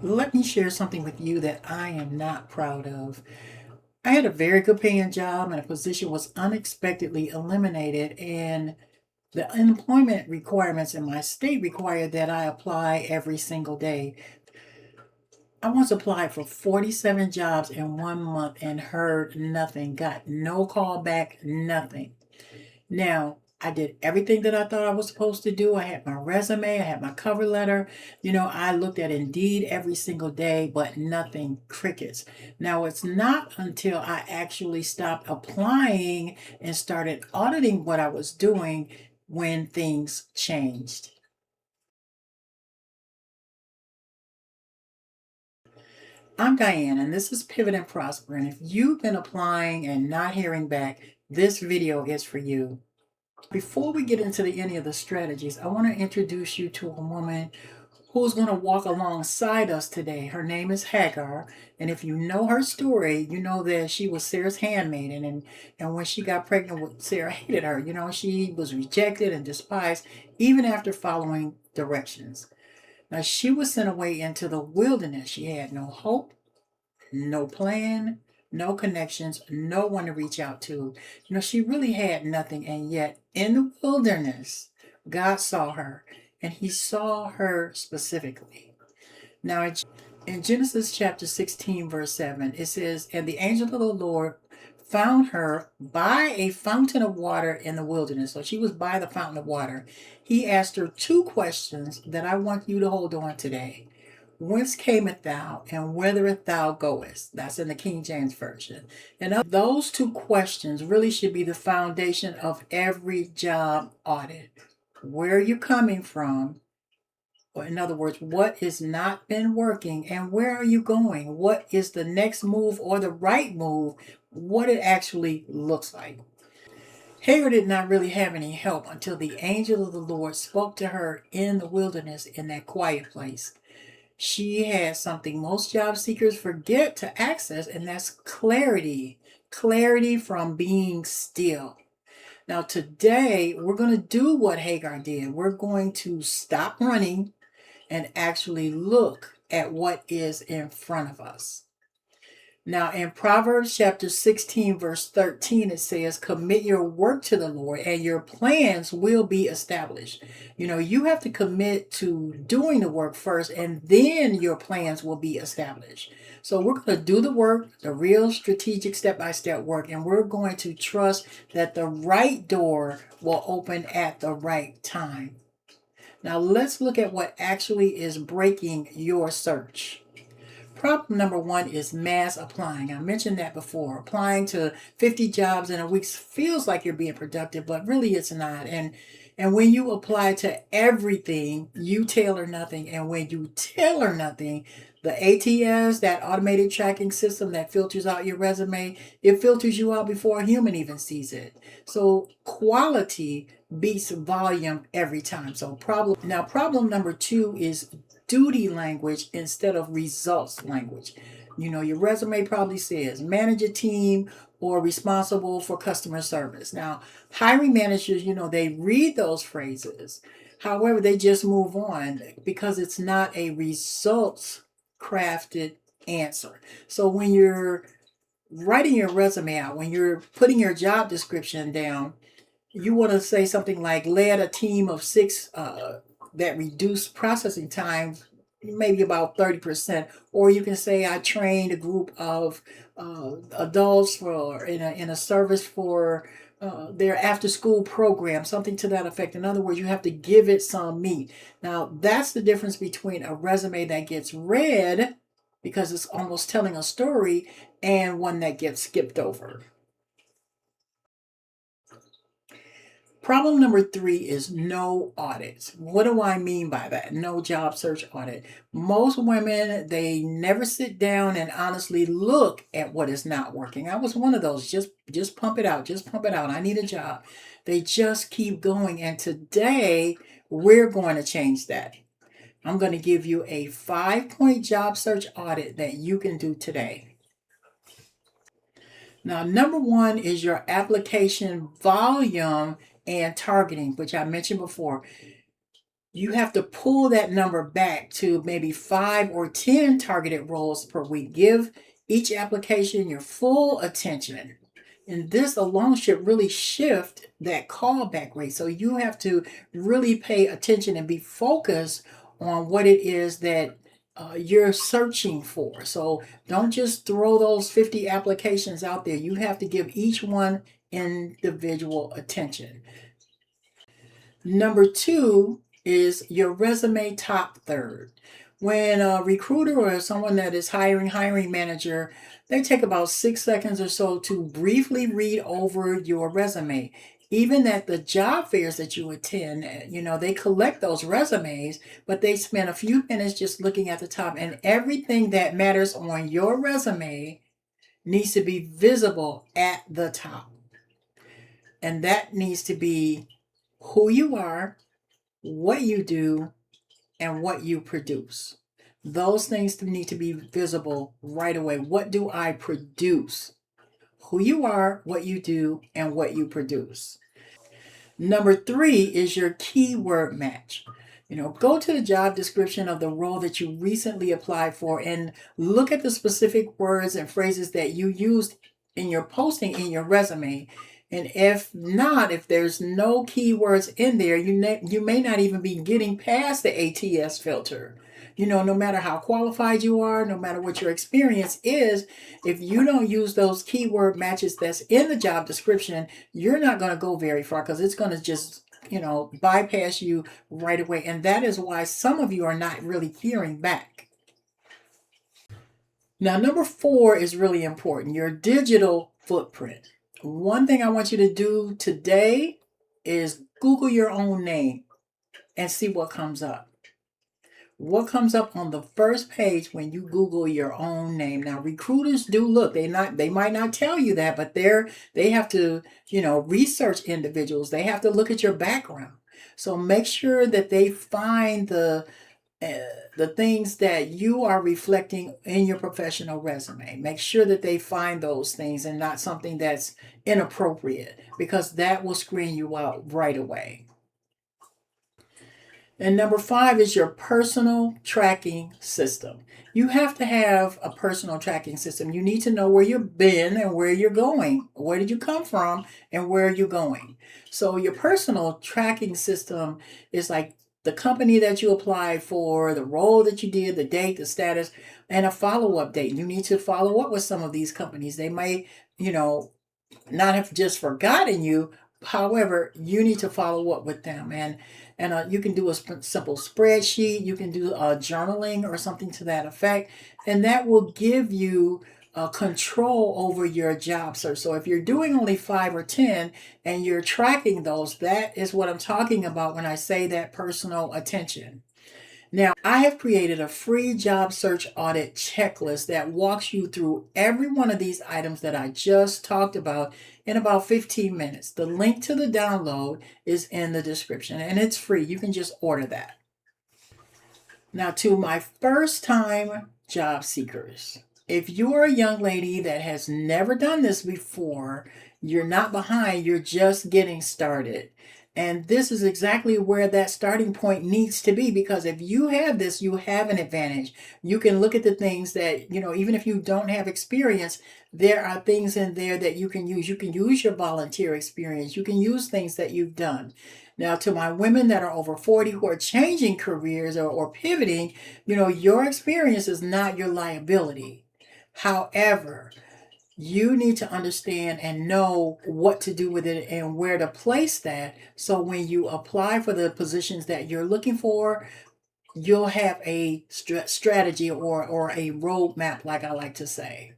Let me share something with you that I am not proud of. I had a very good paying job and a position was unexpectedly eliminated, and the unemployment requirements in my state required that I apply every single day. I once applied for 47 jobs in 1 month and heard nothing, got no call back, nothing. Now, I did everything that I thought I was supposed to do. I had my resume, I had my cover letter. I looked at Indeed every single day, but nothing, crickets. Now, it's not until I actually stopped applying and started auditing what I was doing when things changed. I'm Diane, and this is Pivot and Prosper. And if you've been applying and not hearing back, this video is for you. Before we get into any of the strategies, I want to introduce you to a woman who's going to walk alongside us today. Her name is Hagar, and if you know her story, you know that she was Sarah's handmaiden, and when she got pregnant with Sarah, hated her. She was rejected and despised even after following directions. Now she was sent away into the wilderness. She had no hope, no plan, no connections, no one to reach out to. She really had nothing. And yet, in the wilderness, God saw her and he saw her specifically. Now, in Genesis chapter 16, verse 7, it says, "And the angel of the Lord found her by a fountain of water in the wilderness." So she was by the fountain of water. He asked her two questions that I want you to hold on today. "Whence camest thou, and whither thou goest?" That's in the King James Version. And those two questions really should be the foundation of every job audit. Where are you coming from? Or in other words, what has not been working, and where are you going? What is the next move or the right move? What it actually looks like. Hagar did not really have any help until the angel of the Lord spoke to her in the wilderness in that quiet place. She had something most job seekers forget to access, and that's clarity. Clarity from being still. Now, today, we're going to do what Hagar did. We're going to stop running and actually look at what is in front of us. Now, in Proverbs chapter 16, verse 13, it says, "Commit your work to the Lord, and your plans will be established." You have to commit to doing the work first, and then your plans will be established. So, we're going to do the work, the real strategic step by step work, and we're going to trust that the right door will open at the right time. Now, let's look at what actually is breaking your search. Problem number one is mass applying. I mentioned that before. Applying to 50 jobs in a week feels like you're being productive, but really it's not. And when you apply to everything, you tailor nothing. And when you tailor nothing, the ATS, that automated tracking system that filters out your resume, it filters you out before a human even sees it. So quality beats volume every time. So problem number two is duty language instead of results language. Your resume probably says manage a team or responsible for customer service. Now, hiring managers, they read those phrases. However, they just move on because it's not a results crafted answer. So when you're writing your resume out, when you're putting your job description down, you want to say something like led a team of six that reduced processing time maybe about 30%. Or you can say I trained a group of adults for in a service for their after school program, something to that effect. In other words, you have to give it some meat. Now, that's the difference between a resume that gets read because it's almost telling a story and one that gets skipped over. Problem number three is no audits. What do I mean by that? No job search audit. Most women, they never sit down and honestly look at what is not working. I was one of those. Just pump it out. Just pump it out. I need a job. They just keep going. And today, we're going to change that. I'm going to give you a 5-point job search audit that you can do today. Now, number one is your application volume and targeting, which I mentioned before. you have to pull that number back to maybe 5 or 10 targeted roles per week. Give each application your full attention. And this alone should really shift that callback rate. So you have to really pay attention and be focused on what it is that you're searching for. So don't just throw those 50 applications out there. You have to give each one individual attention. Number two is your resume top third. When a recruiter or someone that is hiring manager, they take about 6 seconds or so to briefly read over your resume. Even at the job fairs that you attend, they collect those resumes, but they spend a few minutes just looking at the top, and everything that matters on your resume needs to be visible at the top. And that needs to be who you are, what you do, and what you produce. Those things need to be visible right away. What do I produce? Who you are, what you do, and what you produce. Number three is your keyword match. Go to the job description of the role that you recently applied for and look at the specific words and phrases that you used in your posting in your resume. And if not, if there's no keywords in there, you may not even be getting past the ATS filter. No matter how qualified you are, no matter what your experience is, if you don't use those keyword matches that's in the job description, you're not going to go very far because it's going to just bypass you right away. And that is why some of you are not really hearing back. Now, number four is really important, your digital footprint. One thing I want you to do today is Google your own name and see what comes up. What comes up on the first page when you Google your own name? Now, recruiters do look. They might not tell you that, but they have to, research individuals. They have to look at your background. So make sure that they find the things that you are reflecting in your professional resume. Make sure that they find those things and not something that's inappropriate, because that will screen you out right away. And number five is your personal tracking system. You have to have a personal tracking system. You need to know where you've been and where you're going. Where did you come from and where are you going? So your personal tracking system is like the company that you applied for, the role that you did, the date, the status, and a follow-up date. You need to follow up with some of these companies. They may, not have just forgotten you. However, you need to follow up with them, and you can do a simple spreadsheet. You can do journaling or something to that effect, and that will give you control over your job search. So if you're doing only 5 or 10 and you're tracking those, that is what I'm talking about when I say that personal attention. Now, I have created a free job search audit checklist that walks you through every one of these items that I just talked about in about 15 minutes. The link to the download is in the description, and it's free. You can just order that. Now, to my first time job seekers, if you're a young lady that has never done this before, you're not behind, you're just getting started. And this is exactly where that starting point needs to be, because if you have this, you have an advantage. You can look at the things that, even if you don't have experience, there are things in there that you can use. You can use your volunteer experience. You can use things that you've done. Now, to my women that are over 40 who are changing careers or pivoting, your experience is not your liability. However, you need to understand and know what to do with it and where to place that. So when you apply for the positions that you're looking for, you'll have a strategy or a roadmap, like I like to say.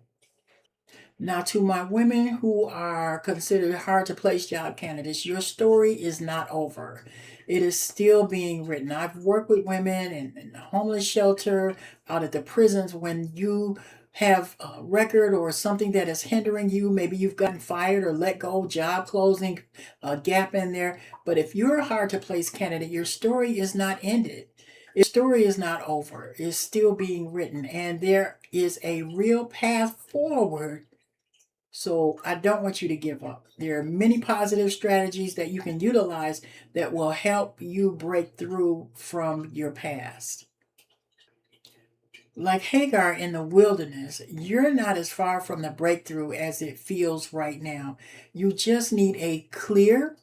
Now, to my women who are considered hard to place job candidates, your story is not over. It is still being written. I've worked with women in the homeless shelter, out at the prisons. When you have a record or something that is hindering you, maybe you've gotten fired or let go, job closing, a gap in there. But if you're a hard to place candidate, your story is not ended. Your story is not over. It's still being written, and there is a real path forward So I don't want you to give up. There are many positive strategies that you can utilize that will help you break through from your past. Like Hagar in the wilderness, you're not as far from the breakthrough as it feels right now. You just need a clear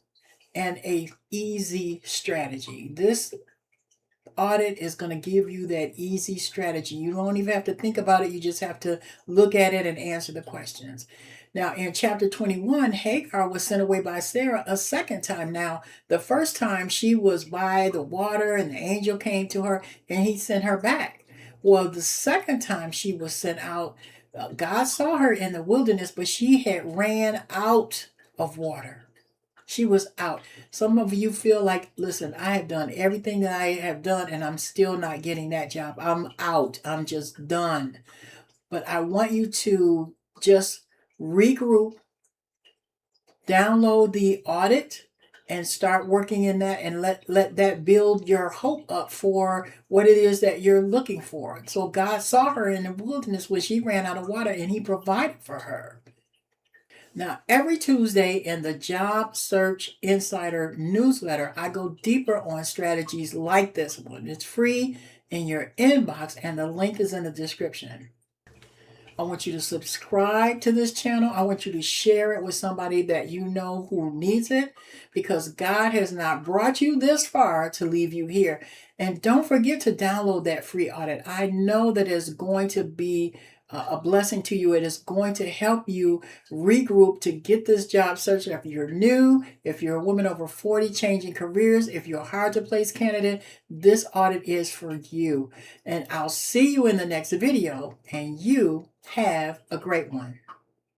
and a easy strategy. This audit is going to give you that easy strategy. You don't even have to think about it. You just have to look at it and answer the questions. Now, in chapter 21, Hagar was sent away by Sarah a second time. Now, the first time she was by the water and the angel came to her and he sent her back. Well, the second time she was sent out, God saw her in the wilderness, but she had ran out of water. She was out. Some of you feel like, listen, I have done everything that I have done and I'm still not getting that job. I'm out. I'm just done. But I want you to just regroup, download the audit and start working in that and let that build your hope up for what it is that you're looking for. So God saw her in the wilderness when she ran out of water and he provided for her. Now, every Tuesday in the Job Search Insider newsletter, I go deeper on strategies like this one. It's free in your inbox, and the link is in the description. I want you to subscribe to this channel. I want you to share it with somebody that you know who needs it, because God has not brought you this far to leave you here. And don't forget to download that free audit. I know that it's going to be a blessing to you. It is going to help you regroup to get this job search. If you're new, if you're a woman over 40 changing careers, if you're a hard to place candidate, this audit is for you. And I'll see you in the next video, and you have a great one.